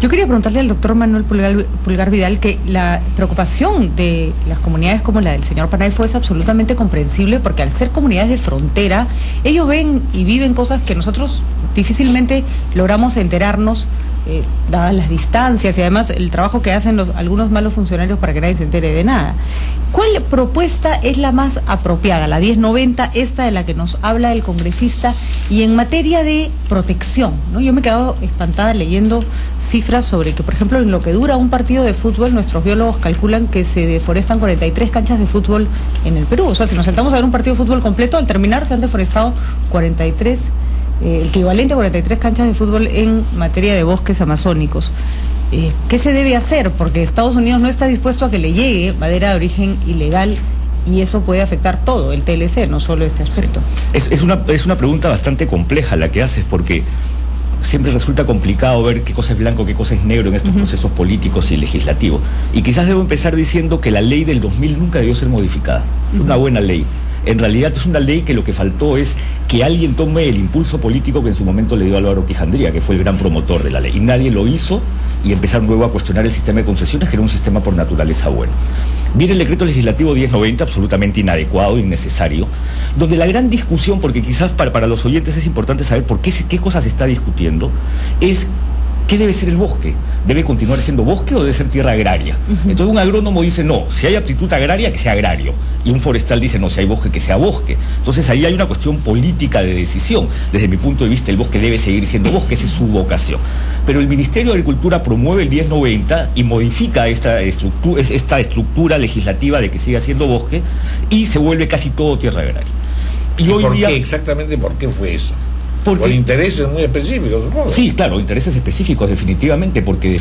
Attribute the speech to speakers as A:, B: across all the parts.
A: Yo quería preguntarle al doctor Manuel Pulgar Vidal que la preocupación de las comunidades como la del señor Panaifo es absolutamente comprensible, porque al ser comunidades de frontera, ellos ven y viven cosas que nosotros difícilmente logramos enterarnos, dadas las distancias y además el trabajo que hacen algunos malos funcionarios para que nadie se entere de nada. ¿Cuál propuesta es la más apropiada? La 1090, esta de la que nos habla el congresista, y en materia de protección, ¿no? Yo me he quedado espantada leyendo cifras sobre que, por ejemplo, en lo que dura un partido de fútbol, nuestros biólogos calculan que se deforestan 43 canchas de fútbol en el Perú. O sea, si nos sentamos a ver un partido de fútbol completo, al terminar se han deforestado 43, el equivalente a 43 canchas de fútbol en materia de bosques amazónicos. ¿Qué se debe hacer? Porque Estados Unidos no está dispuesto a que le llegue madera de origen ilegal, y eso puede afectar todo el TLC, no solo este aspecto.
B: Sí. Es una pregunta bastante compleja la que haces, porque siempre resulta complicado ver qué cosa es blanco, qué cosa es negro en estos procesos políticos y legislativos. Y quizás debo empezar diciendo que la ley del 2000 nunca debió ser modificada. Es una buena ley. En realidad es una ley que lo que faltó es que alguien tome el impulso político que en su momento le dio Álvaro Quijandría, que fue el gran promotor de la ley. Y nadie lo hizo, y empezaron luego a cuestionar el sistema de concesiones, que era un sistema por naturaleza bueno. Viene el decreto legislativo 1090, absolutamente inadecuado, innecesario, donde la gran discusión, porque quizás para los oyentes es importante saber qué cosas se está discutiendo, es ¿qué debe ser el bosque? ¿Debe continuar siendo bosque o debe ser tierra agraria? Entonces un agrónomo dice, no, si hay aptitud agraria, que sea agrario. Y un forestal dice, no, si hay bosque, que sea bosque. Entonces ahí hay una cuestión política de decisión. Desde mi punto de vista, el bosque debe seguir siendo bosque, esa es su vocación. Pero el Ministerio de Agricultura promueve el 1090 y modifica esta estructura legislativa de que siga siendo bosque, y se vuelve casi todo tierra agraria.
C: ¿Y hoy día, exactamente por qué fue eso? Por intereses muy específicos, supongo.
B: Sí, claro, intereses específicos, definitivamente, porque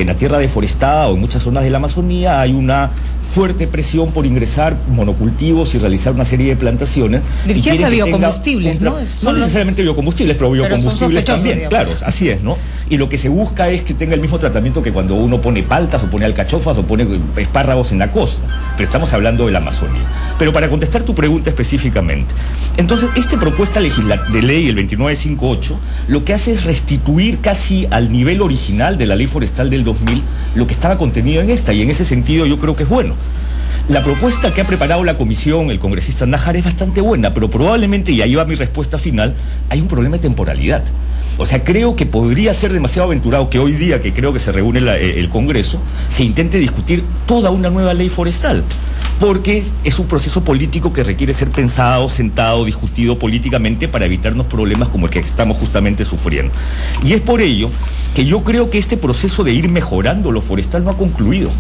B: en la tierra deforestada o en muchas zonas de la Amazonía hay una fuerte presión por ingresar monocultivos y realizar una serie de plantaciones
A: dirigidas a biocombustibles, ¿no?
B: No necesariamente biocombustibles, pero biocombustibles también, digamos. Claro, así es, ¿no? Y lo que se busca es que tenga el mismo tratamiento que cuando uno pone paltas o pone alcachofas o pone espárragos en la costa, pero estamos hablando de la Amazonía. Pero para contestar tu pregunta específicamente, entonces, esta propuesta de ley, el 2958, lo que hace es restituir casi al nivel original de la ley forestal del 2000 lo que estaba contenido en esta, y en ese sentido yo creo que es bueno. La propuesta que ha preparado la comisión, el congresista Nájar, es bastante buena, pero probablemente, y ahí va mi respuesta final, hay un problema de temporalidad. O sea, creo que podría ser demasiado aventurado que hoy día, que creo que se reúne el Congreso, se intente discutir toda una nueva ley forestal, porque es un proceso político que requiere ser pensado, sentado, discutido políticamente para evitarnos problemas como el que estamos justamente sufriendo. Y es por ello que yo creo que este proceso de ir mejorando lo forestal no ha concluido.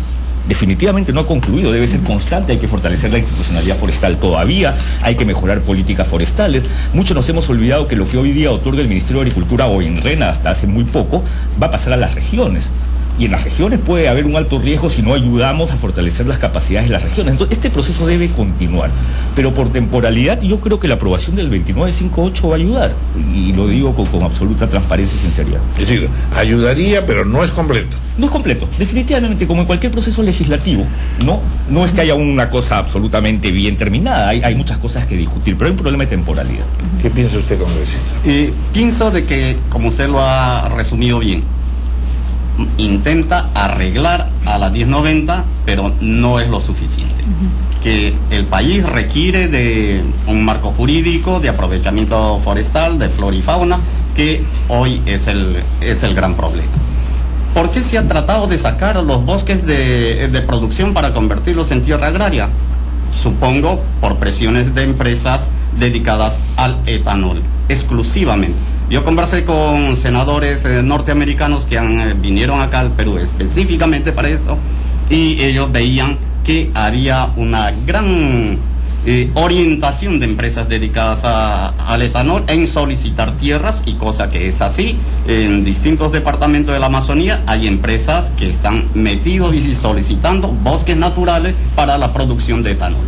B: Definitivamente no ha concluido, debe ser constante, hay que fortalecer la institucionalidad forestal todavía, hay que mejorar políticas forestales. Muchos nos hemos olvidado que lo que hoy día otorga el Ministerio de Agricultura, o INRENA hasta hace muy poco, va a pasar a las regiones. Y en las regiones puede haber un alto riesgo si no ayudamos a fortalecer las capacidades de las regiones. Entonces, este proceso debe continuar. Pero por temporalidad, yo creo que la aprobación del 2958 va a ayudar. Y lo digo con absoluta transparencia y sinceridad.
C: Es decir, ayudaría, pero no es completo.
B: No es completo. Definitivamente, como en cualquier proceso legislativo, no es que haya una cosa absolutamente bien terminada. Hay muchas cosas que discutir, pero hay un problema de temporalidad.
C: ¿Qué piensa usted, congresista?
D: Pienso de que, como usted lo ha resumido bien, intenta arreglar a la 1090, pero no es lo suficiente. Que el país requiere de un marco jurídico de aprovechamiento forestal, de flora y fauna, que hoy es el gran problema. ¿Por qué se ha tratado de sacar los bosques de producción para convertirlos en tierra agraria? Supongo por presiones de empresas dedicadas al etanol, exclusivamente. Yo conversé con senadores norteamericanos que vinieron acá al Perú específicamente para eso, y ellos veían que había una gran orientación de empresas dedicadas al etanol en solicitar tierras, y cosa que es así. En distintos departamentos de la Amazonía hay empresas que están metidos y solicitando bosques naturales para la producción de etanol.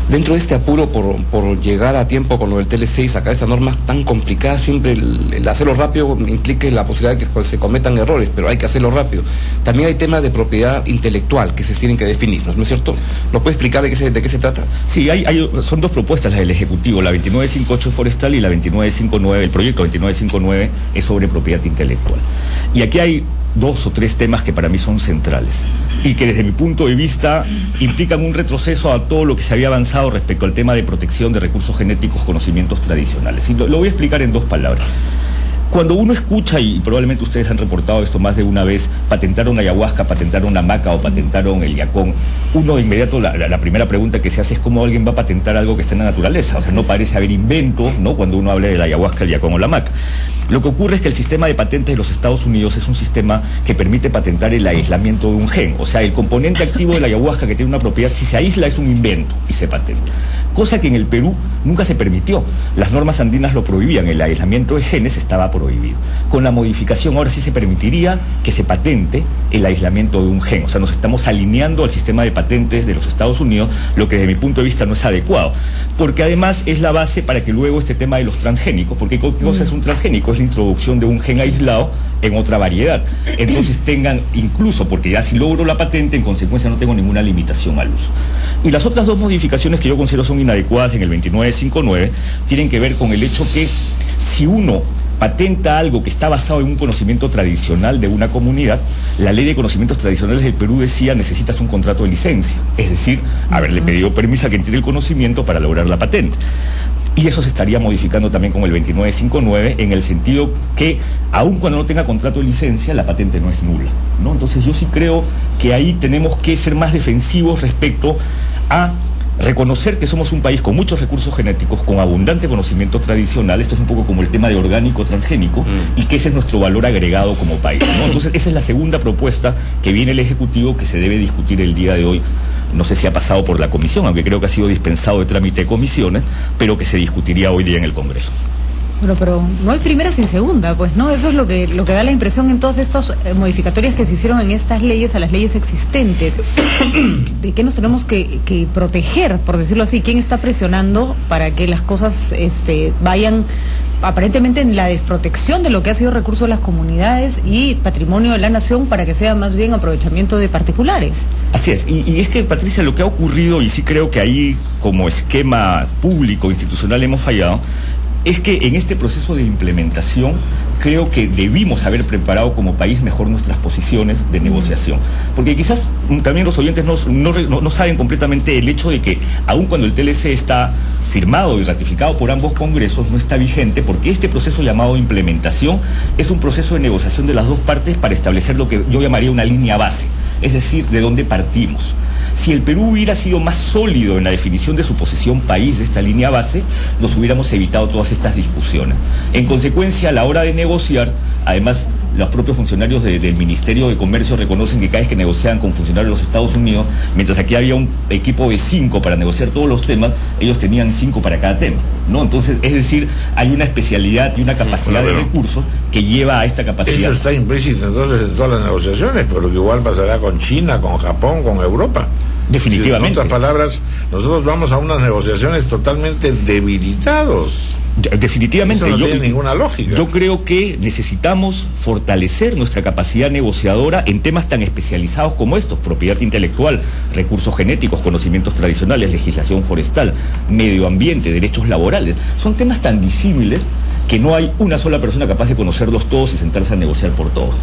E: Dentro de este apuro por llegar a tiempo con lo del TLC y sacar esa norma tan complicada, siempre el hacerlo rápido implica la posibilidad de que se cometan errores, pero hay que hacerlo rápido. También hay temas de propiedad intelectual que se tienen que definir, ¿no es cierto? ¿Nos puede explicar de qué se trata?
B: Sí, son dos propuestas las del Ejecutivo, la 2958 forestal y la 2959, el proyecto 2959 es sobre propiedad intelectual. Y aquí hay 2 o 3 temas que para mí son centrales y que desde mi punto de vista implican un retroceso a todo lo que se había avanzado respecto al tema de protección de recursos genéticos, conocimientos tradicionales. Y lo voy a explicar en 2 palabras. Cuando uno escucha, y probablemente ustedes han reportado esto más de una vez, patentaron ayahuasca, patentaron la maca o patentaron el yacón, uno de inmediato, la primera pregunta que se hace es cómo alguien va a patentar algo que está en la naturaleza. O sea, no parece haber invento, ¿no?, cuando uno habla de la ayahuasca, el yacón o la maca. Lo que ocurre es que el sistema de patentes de los Estados Unidos es un sistema que permite patentar el aislamiento de un gen. O sea, el componente activo de la ayahuasca que tiene una propiedad, si se aísla, es un invento y se patenta. Cosa que en el Perú nunca se permitió. Las normas andinas lo prohibían, el aislamiento de genes estaba prohibido. Con la modificación ahora sí se permitiría que se patente el aislamiento de un gen. O sea, nos estamos alineando al sistema de patentes de los Estados Unidos, lo que desde mi punto de vista no es adecuado. Porque además es la base para que luego este tema de los transgénicos, porque ¿qué cosa es un transgénico? Es la introducción de un gen aislado en otra variedad. Entonces tengan, incluso, porque ya si logro la patente, en consecuencia no tengo ninguna limitación al uso. Y las otras 2 modificaciones que yo considero son inadecuadas en el 2959 tienen que ver con el hecho que si uno patenta algo que está basado en un conocimiento tradicional de una comunidad, la ley de conocimientos tradicionales del Perú decía necesitas un contrato de licencia, es decir, haberle pedido permiso a quien tiene el conocimiento para lograr la patente. Y eso se estaría modificando también con el 2959 en el sentido que, aun cuando no tenga contrato de licencia, la patente no es nula, ¿no? Entonces yo sí creo que ahí tenemos que ser más defensivos respecto a reconocer que somos un país con muchos recursos genéticos, con abundante conocimiento tradicional. Esto es un poco como el tema de orgánico transgénico, y que ese es nuestro valor agregado como país, ¿no? Entonces esa es la segunda propuesta que viene el Ejecutivo, que se debe discutir el día de hoy. No sé si ha pasado por la comisión, aunque creo que ha sido dispensado de trámite de comisiones, pero que se discutiría hoy día en el Congreso.
A: Bueno, pero no hay primera sin segunda, pues, ¿no? Eso es lo que da la impresión en todas estas modificatorias que se hicieron en estas leyes a las leyes existentes. ¿De qué nos tenemos que proteger, por decirlo así? ¿Quién está presionando para que las cosas vayan aparentemente en la desprotección de lo que ha sido recurso de las comunidades y patrimonio de la nación para que sea más bien aprovechamiento de particulares?
B: Así es, y es que, Patricia, lo que ha ocurrido, y sí creo que ahí como esquema público, institucional, hemos fallado, es que en este proceso de implementación creo que debimos haber preparado como país mejor nuestras posiciones de negociación. Porque quizás también los oyentes no saben completamente el hecho de que, aun cuando el TLC está firmado y ratificado por ambos congresos, no está vigente, porque este proceso llamado implementación es un proceso de negociación de las 2 partes para establecer lo que yo llamaría una línea base, es decir, de dónde partimos. Si el Perú hubiera sido más sólido en la definición de su posición país de esta línea base, nos hubiéramos evitado todas estas discusiones. En consecuencia, a la hora de negociar, además, los propios funcionarios del Ministerio de Comercio reconocen que cada vez que negociaban con funcionarios de los Estados Unidos, mientras aquí había un equipo de 5 para negociar todos los temas, ellos tenían 5 para cada tema, ¿no? Entonces, es decir, hay una especialidad y una capacidad de recursos que lleva a esta capacidad.
C: Eso está implícito entonces en todas las negociaciones, pero que igual pasará con China, con Japón, con Europa.
B: Definitivamente.
C: En otras palabras, nosotros vamos a unas negociaciones totalmente debilitados.
B: Definitivamente.
C: Eso no tiene ninguna lógica.
B: Yo creo que necesitamos fortalecer nuestra capacidad negociadora en temas tan especializados como estos: propiedad intelectual, recursos genéticos, conocimientos tradicionales, legislación forestal, medio ambiente, derechos laborales. Son temas tan disímiles que no hay una sola persona capaz de conocerlos todos y sentarse a negociar por todos.